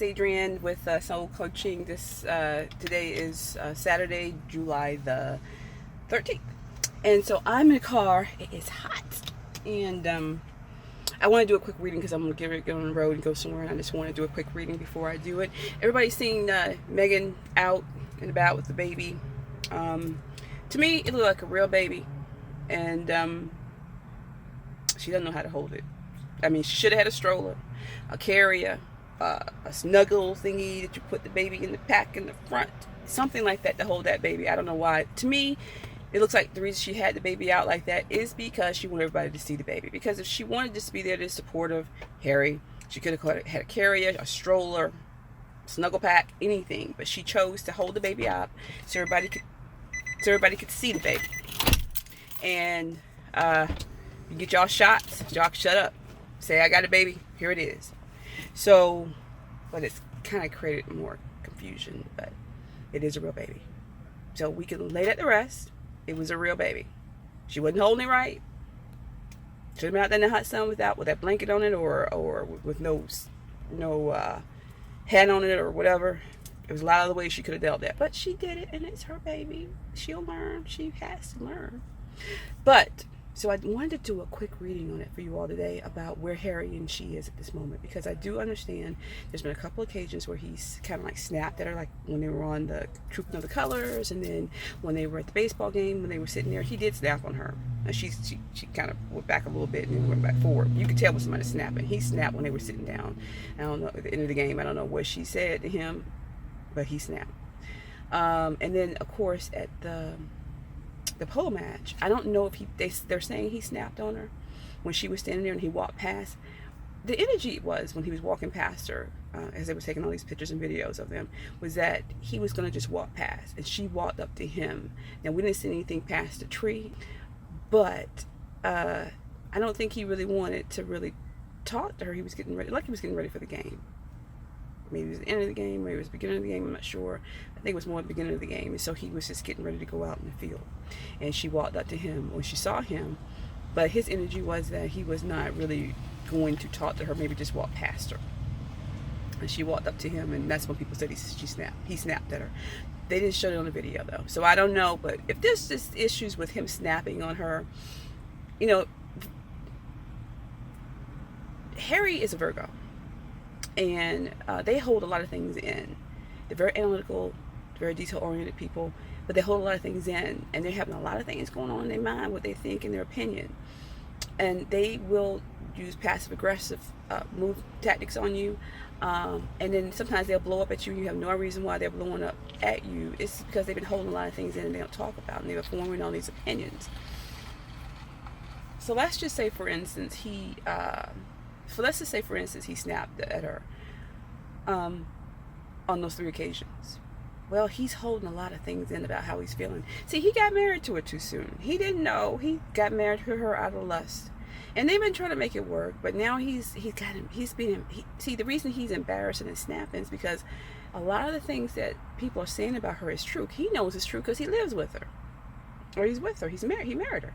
is Adrienne with Soul Coaching. Today is Saturday, July the 13th. And so I'm in the car. It is hot. And I want to do a quick reading because I'm going to get on the road and go somewhere. And I just want to do a quick reading before I do it. Everybody's seen Meghan out and about with the baby. To me, it looked like a real baby. And she doesn't know how to hold it. I mean, she should have had a stroller, a carrier, a snuggle thingy that you put the baby in the pack in the front, something like that to hold that baby. I don't know why. To me, it looks like the reason she had the baby out like that is because she wanted everybody to see the baby. Because if she wanted just to be there to support of Harry, she could have had a carrier, a stroller, snuggle pack, anything. But she chose to hold the baby out so everybody could see the baby. And you get y'all shots, y'all shut up. Say, I got a baby, here it is. So, but it's kind of created more confusion, but it is a real baby. So we can lay that to rest. It was a real baby. She wasn't holding it right. Should have been out there in the hot sun with that blanket on it or with no hat on it or whatever. There was a lot of the ways she could have dealt that. But she did it, and it's her baby. She'll learn. She has to learn. But so I wanted to do a quick reading on it for you all today about where Harry and she is at this moment, because I do understand there's been a couple occasions where he's kind of like snapped at her, like when they were on the Trooping of the Colors, and then when they were at the baseball game, when they were sitting there, he did snap on her. And she kind of went back a little bit and then went back forward. You could tell when somebody snapping. He snapped when they were sitting down. I don't know, at the end of the game, I don't know what she said to him, but he snapped. And then, of course, at the Polo match, I don't know if they're saying he snapped on her when she was standing there and he walked past. The energy was when he was walking past her, as they were taking all these pictures and videos of them, was that he was going to just walk past, and she walked up to him. Now, we didn't see anything past the tree, but I don't think he really wanted to really talk to her. He was getting ready, like he was getting ready for the game. Maybe it was the end of the game, maybe it was the beginning of the game, I'm not sure. I think it was more the beginning of the game. And so he was just getting ready to go out in the field. And she walked up to him when she saw him. But his energy was that he was not really going to talk to her, maybe just walk past her. And she walked up to him, and that's when people said he snapped at her. They didn't show it on the video, though. So I don't know, but if there's just issues with him snapping on her, you know, Harry is a Virgo. And they hold a lot of things in. They're very analytical, very detail-oriented people, but they hold a lot of things in, and they're having a lot of things going on in their mind, what they think and their opinion. And they will use passive-aggressive move tactics on you, and then sometimes they'll blow up at you, and you have no reason why they're blowing up at you. It's because they've been holding a lot of things in and they don't talk about, and they're forming all these opinions. So let's just say, for instance, he snapped at her on those 3 occasions. Well, he's holding a lot of things in about how he's feeling. See, he got married to her too soon. He didn't know. He got married to her out of lust. And they've been trying to make it work, but now the reason he's embarrassing and snapping is because a lot of the things that people are saying about her is true. He knows it's true because he lives with her. Or he's with her. He married her.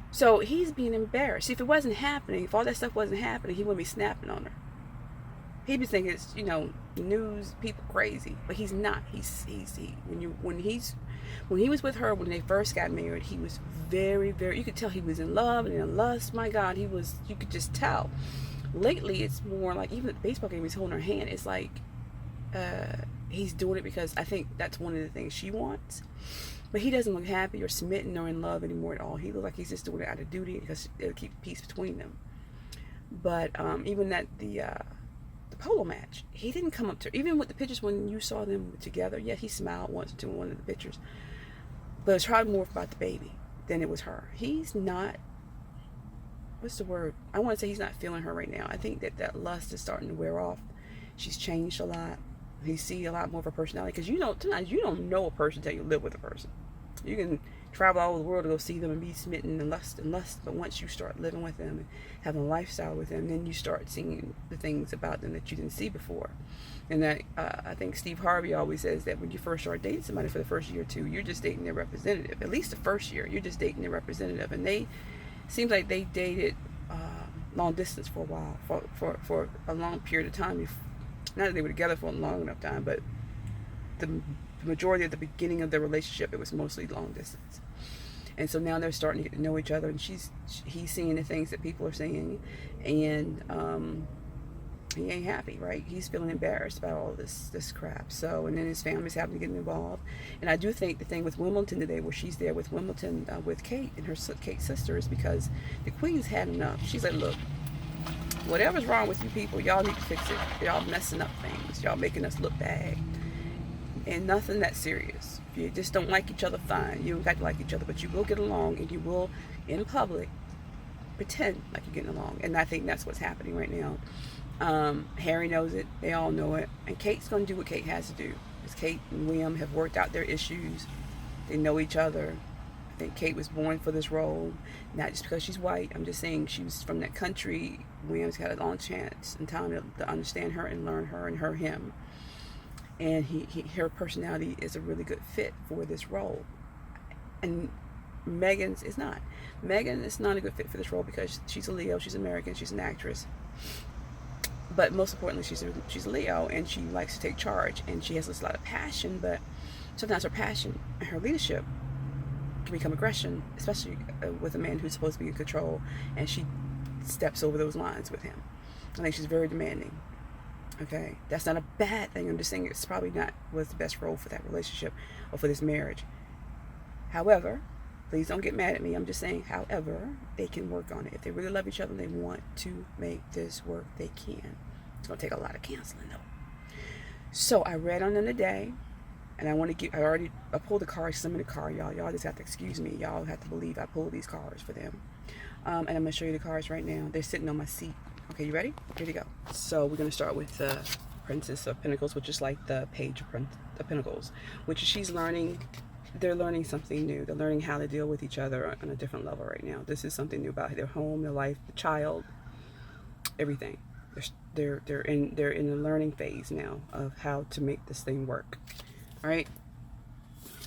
So he's being embarrassed. See, if it wasn't happening, if all that stuff wasn't happening, he wouldn't be snapping on her. He'd be thinking it's, news people crazy, but he's not. When he was with her when they first got married, he was very, very. You could tell he was in love and in lust. My God, you could just tell. Lately, it's more like even at the baseball game, he's holding her hand. It's like he's doing it because I think that's one of the things she wants. But he doesn't look happy or smitten or in love anymore at all. He looks like he's just doing it out of duty because it'll keep peace between them. But even at the Polo match, he didn't come up to her. Even with the pictures when you saw them together, yeah, he smiled once or two in one of the pictures. But it's probably more about the baby than it was her. He's not, what's the word? I want to say he's not feeling her right now. I think that lust is starting to wear off. She's changed a lot. You see a lot more of her personality because sometimes you don't know a person until you live with a person. You can travel all over the world to go see them and be smitten and lust, but once you start living with them and having a lifestyle with them, then you start seeing the things about them that you didn't see before. And that I think Steve Harvey always says that when you first start dating somebody for the first year or two, you're just dating their representative. At least the first year, you're just dating their representative. And seems like they dated long distance for a while, for a long period of time Not that they were together for a long enough time, but the majority of the beginning of their relationship, it was mostly long distance. And so now they're starting to get to know each other, and he's seeing the things that people are saying, and he ain't happy, right? He's feeling embarrassed about all this crap. So, and then his family's having to get involved. And I do think the thing with Wimbledon today, where she's there with Wimbledon with Kate and her Kate's sister, is because the Queen's had enough. She's like, look, whatever's wrong with you people, y'all need to fix it. Y'all messing up things. Y'all making us look bad. And nothing that serious. If you just don't like each other, fine. You don't got to like each other, but you will get along, and you will, in public, pretend like you're getting along. And I think that's what's happening right now. Harry knows it. They all know it. And Kate's going to do what Kate has to do. Because Kate and William have worked out their issues. They know each other. I think Kate was born for this role. Not just because she's white. I'm just saying she was from that country. William's got a long chance and time to understand her and learn her and her him. And her personality is a really good fit for this role. And Meghan's is not. Meghan is not a good fit for this role because she's a Leo, she's American, she's an actress. But most importantly, she's a Leo, and she likes to take charge, and she has this lot of passion, but sometimes her passion and her leadership can become aggression, especially with a man who's supposed to be in control, and she steps over those lines with him. I think she's very demanding. Okay, that's not a bad thing. I'm just saying it's probably not was the best role for that relationship or for this marriage. However, please don't get mad at me. I'm just saying, however, they can work on it. If they really love each other and they want to make this work, they can. It's going to take a lot of counseling, though. So I read on them today, and I pulled the cards because I'm in the car, y'all. Y'all just have to excuse me. Y'all have to believe I pulled these cards for them. And I'm going to show you the cards right now. They're sitting on my seat. Okay, you ready? Here we go. So we're going to start with the Princess of Pentacles, which is like the Page of Pentacles, which she's learning. They're learning something new. They're learning how to deal with each other on a different level right now. This is something new about their home, their life, the child, everything. They're in the learning phase now of how to make this thing work. All right.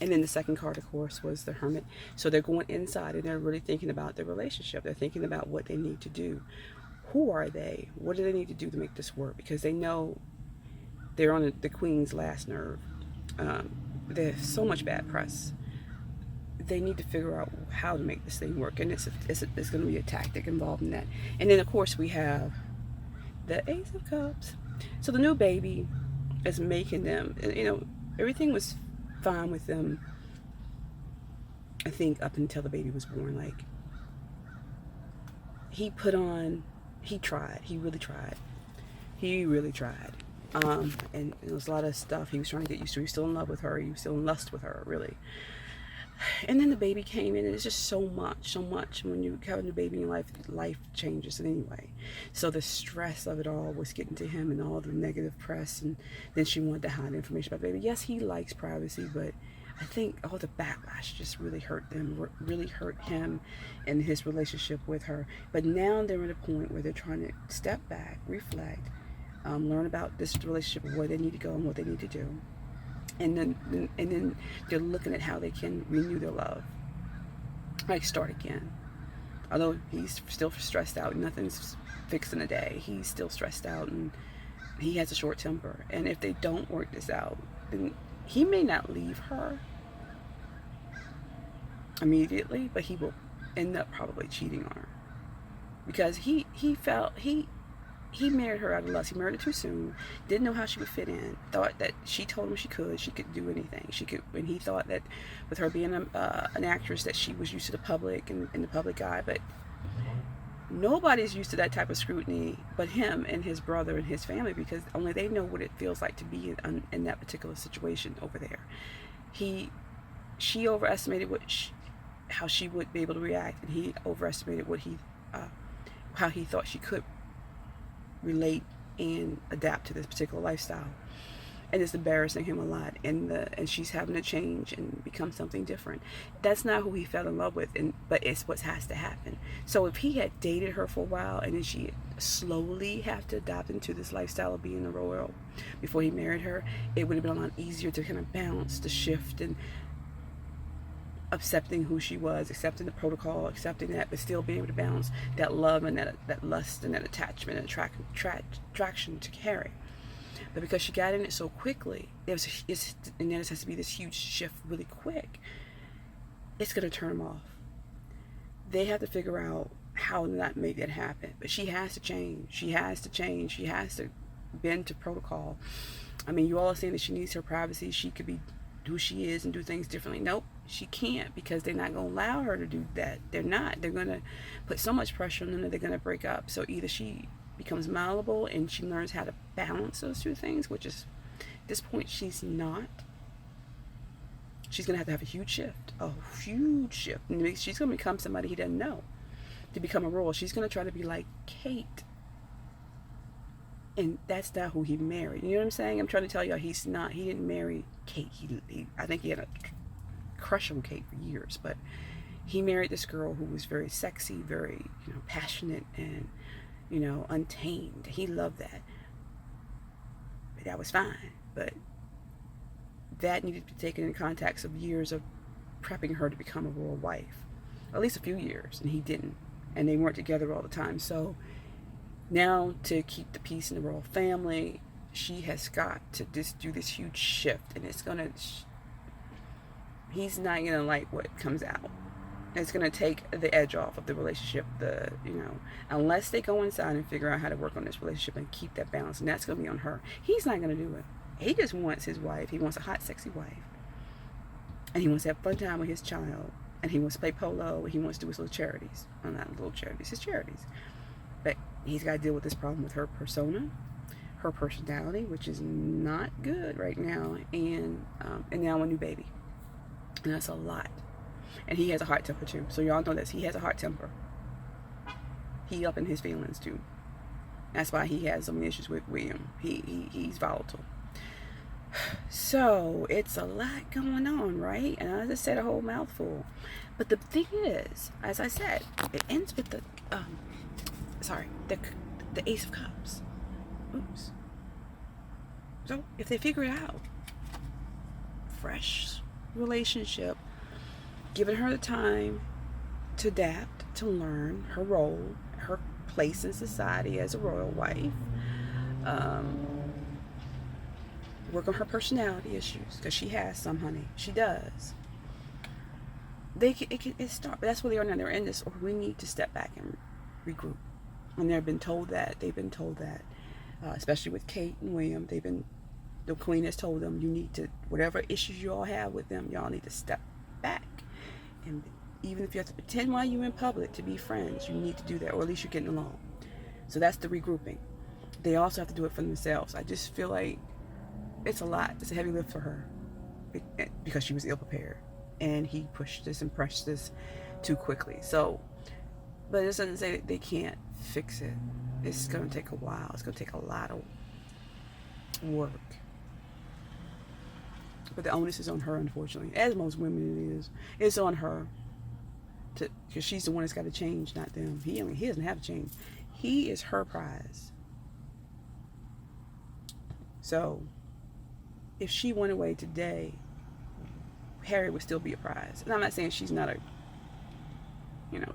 And then the second card, of course, was the Hermit. So they're going inside and they're really thinking about their relationship. They're thinking about what they need to do. Who are they? What do they need to do to make this work? Because they know they're on the Queen's last nerve. There's so much bad press. They need to figure out how to make this thing work, and it's going to be a tactic involved in that. And then, of course, we have the Ace of Cups. So the new baby is making them, you know, everything was fine with them, I think, up until the baby was born. Like, he tried. He really tried. And there was a lot of stuff he was trying to get used to. He was still in love with her. He was still in lust with her, really. And then the baby came in, and it's just so much. When you have a new baby in your life changes in any way. So the stress of it all was getting to him, and all the negative press, and then she wanted to hide information about the baby. Yes, he likes privacy, but I think all the backlash just really hurt them, really hurt him and his relationship with her. But now they're at a point where they're trying to step back, reflect, learn about this relationship, where they need to go and what they need to do. And then they're looking at how they can renew their love, like start again. Although he's still stressed out, nothing's fixed in a day. He's still stressed out, and he has a short temper. And if they don't work this out, then he may not leave her immediately, but he will end up probably cheating on her, because he married her out of lust. He married her too soon, didn't know how she would fit in, thought that she told him she could do anything. And he thought that with her being an actress, that she was used to the public and the public eye. But nobody's used to that type of scrutiny but him and his brother and his family, because only they know what it feels like to be in that particular situation over there. She overestimated how she would be able to react, and he overestimated how he thought she could relate and adapt to this particular lifestyle. And it's embarrassing him a lot, and she's having to change and become something different. That's not who he fell in love with, but it's what has to happen. So if he had dated her for a while, and then she slowly have to adapt into this lifestyle of being a royal before he married her, it would have been a lot easier to kind of bounce, to shift, and accepting who she was, accepting the protocol, accepting that, but still being able to balance that love and that lust and that attachment and attraction to Harry. But because she got in it so quickly, and then it has to be this huge shift really quick, it's going to turn them off. They have to figure out how to not make that happen. But she has to change. She has to change. She has to bend to protocol. I mean, you all are saying that she needs her privacy. She could be who she is and do things differently. Nope, she can't, because they're not going to allow her to do that. They're not. They're going to put so much pressure on them that they're going to break up. So either she becomes malleable and she learns how to balance those two things, which is, at this point, she's not. She's going to have a huge shift. A huge shift. And she's going to become somebody he doesn't know. To become a role. She's going to try to be like Kate. And that's not who he married. You know what I'm saying? I'm trying to tell y'all, he didn't marry Kate. I think he had a crush on Kate for years, but he married this girl who was very sexy, very, passionate, and, untamed. He loved that. But that was fine. But that needed to be taken in context of years of prepping her to become a royal wife. At least a few years, and he didn't. And they weren't together all the time. So now, to keep the peace in the royal family, she has got to just do this huge shift, and it's gonna. He's not gonna like what comes out. It's gonna take the edge off of the relationship. Unless they go inside and figure out how to work on this relationship and keep that balance, and that's gonna be on her. He's not gonna do it. He just wants his wife. He wants a hot, sexy wife, and he wants to have fun time with his child, and he wants to play polo, and he wants to do his little charities. Well, not little charities, his charities. But he's got to deal with this problem with her persona, her personality, which is not good right now, and now a new baby. And that's a lot. And he has a hot temper too. So y'all know this. He has a hot temper. He up in his feelings too. That's why he has so many issues with William. He's volatile. So it's a lot going on, right? And I just said a whole mouthful. But the thing is, as I said, it ends with the Ace of Cups. Oops. So if they figure it out, fresh relationship, giving her the time to adapt, to learn her role, her place in society as a royal wife, work on her personality issues, because she has some, honey. She does. It start, but that's where they are now. They're in this, or we need to step back and regroup. And they've been told that, especially with Kate and William, the Queen has told them, you need to, whatever issues you all have with them, y'all need to step back. And even if you have to pretend while you're in public to be friends, you need to do that, or at least you're getting along. So that's the regrouping. They also have to do it for themselves. I just feel like it's a lot. It's a heavy lift for her, because she was ill prepared, and he pushed this and pressed this too quickly. So, but it doesn't say that they can't fix it. It's going to take a while. It's going to take a lot of work. But the onus is on her, unfortunately. As most women it is. It's on her. Because she's the one that's got to change, not them. He doesn't have to change. He is her prize. So, if she went away today, Harry would still be a prize. And I'm not saying she's not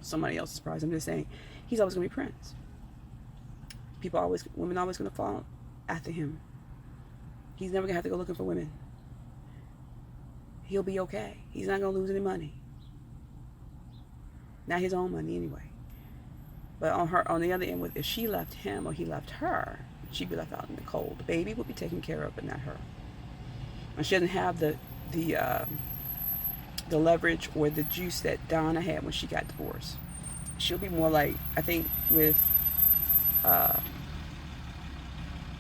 somebody else's prize. I'm just saying he's always going to be Prince. Women always going to fall after him. He's never going to have to go looking for women. He'll be okay. He's not going to lose any money. Not his own money anyway. But on the other end, if she left him or he left her, she'd be left out in the cold. The baby would be taken care of, but not her. And she doesn't have the leverage or the juice that Donna had when she got divorced. She'll be more like, I think with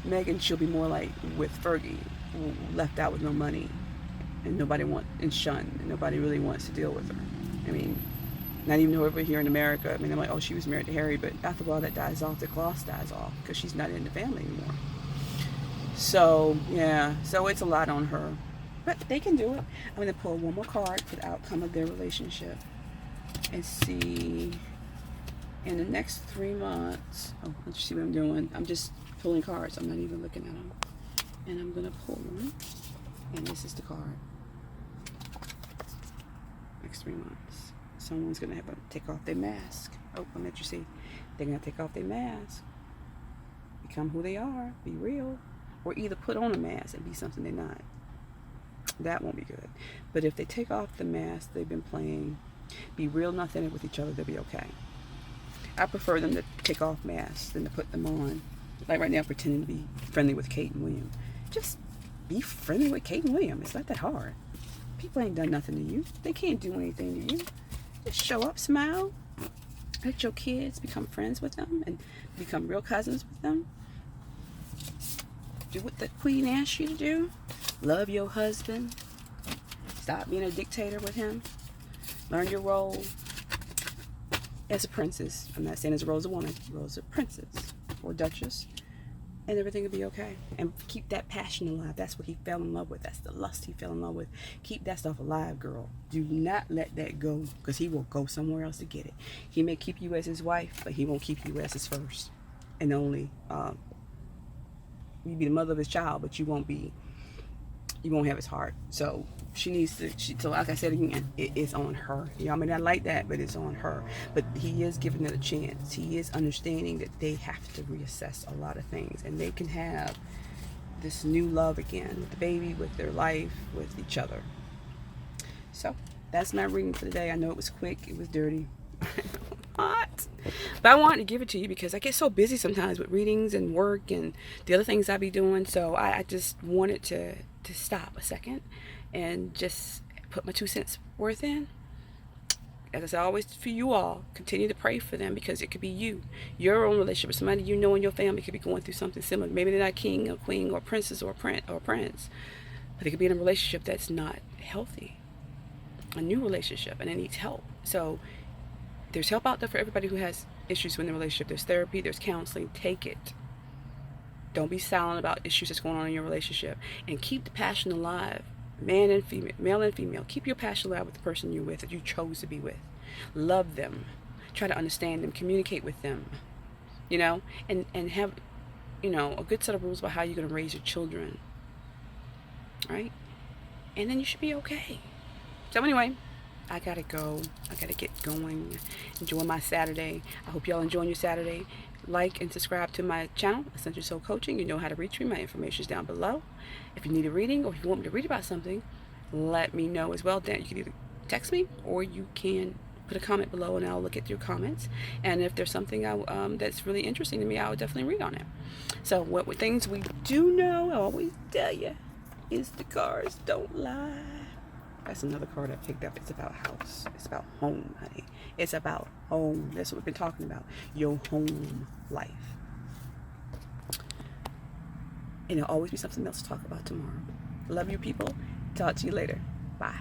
Meghan, she'll be more like with Fergie, who left out with no money, and shunned, and nobody really wants to deal with her. I mean, not even over here in America. I mean, I'm like, oh, she was married to Harry, but after a while that dies off, the gloss dies off, because she's not in the family anymore. So, yeah, so it's a lot on her. But they can do it. I'm going to pull one more card for the outcome of their relationship and see in the next 3 months. Oh, let's see what I'm doing. I'm just pulling cards. I'm not even looking at them. And I'm going to pull one. And this is the card. Next 3 months. Someone's going to have to take off their mask. Oh, I'll let you see. They're going to take off their mask. Become who they are. Be real. or either put on a mask and be something they're not. That won't be good. But if they take off the mask they've been playing, be real and authentic with each other, they'll be okay. I prefer them to take off masks than to put them on. Like right now, pretending to be friendly with Kate and William. Just be friendly with Kate and William. It's not that hard. People ain't done nothing to you. They can't do anything to you. Just show up, smile. Let your kids become friends with them and become real cousins with them. Do what the Queen asked you to do. Love your husband. Stop being a dictator with him. Learn your role as a princess. I'm not saying as a role as a woman. Role as a princess or duchess. And everything will be okay. And keep that passion alive. That's what he fell in love with. That's the lust he fell in love with. Keep that stuff alive, girl. Do not let that go, because he will go somewhere else to get it. He may keep you as his wife, but he won't keep you as his first and only. You be the mother of his child, but you won't have his heart. So she needs to, so like I said again, it is on her. Y'all may not like that, but it's on her. But he is giving it a chance. He is understanding that they have to reassess a lot of things, and they can have this new love again with the baby, with their life, with each other. So that's my reading for today. I know it was quick, it was dirty. Hot. But I wanted to give it to you because I get so busy sometimes with readings and work and the other things I be doing. So I just wanted to stop a second and just put my 2 cents worth in. As I said, always for you all, continue to pray for them, because it could be you, your own relationship with somebody you know in your family could be going through something similar. Maybe they're not king or queen or princess or prince, but they could be in a relationship that's not healthy, a new relationship, and it needs help. So there's help out there for everybody who has issues with the relationship. There's therapy, there's counseling. Take it. Don't be silent about issues that's going on in your relationship, and keep the passion alive. Man and female, male and female, keep your passion alive with the person you're with, that you chose to be with. Love them. Try to understand them. Communicate with them. And have, a good set of rules about how you're going to raise your children. Right? And then you should be okay. So anyway, I gotta go. I gotta get going. Enjoy my Saturday. I hope y'all enjoying your Saturday. Like and subscribe to my channel, Ascension Soul Coaching. You know how to reach me. My information is down below. If you need a reading, or if you want me to read about something, let me know as well. Then you can either text me, or you can put a comment below, and I'll look at your comments. And if there's something that's really interesting to me, I will definitely read on it. So what things we do know, I always tell you, is the cards don't lie. That's another card I picked up. It's about house. It's about home, honey. It's about home. That's what we've been talking about. Your home life. And there'll always be something else to talk about tomorrow. Love you, people. Talk to you later. Bye.